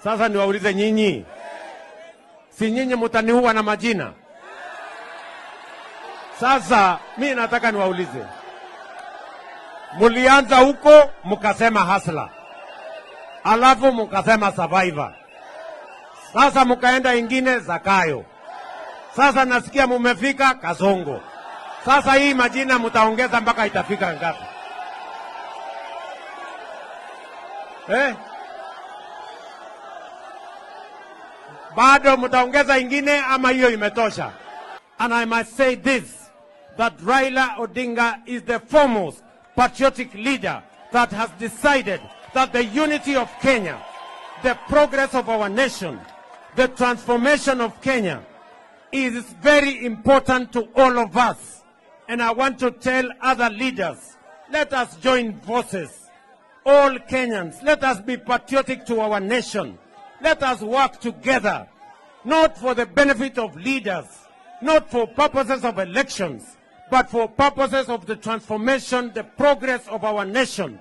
Sasa niwaulize nyinyi, si nyinyi mtaniua na majina? Sasa mimi nataka niwaulize, mulianza huko mukasema hasla, alafu mukasema survivor, sasa mukaenda ingine Zakayo, sasa nasikia mumefika Kasongo. Sasa hii majina mutaongeza mpaka itafika ngapi? Bado mutaongeza ingine ama hiyo imetosha? And I must say this, that Raila Odinga is the foremost patriotic leader that has decided that the unity of Kenya, the progress of our nation, the transformation of Kenya is very important to all of us. And I want to tell other leaders, let us join forces. All Kenyans, let us be patriotic to our nation. Let us work together, not for the benefit of leaders, not for purposes of elections, but for purposes of the transformation, the progress of our nation.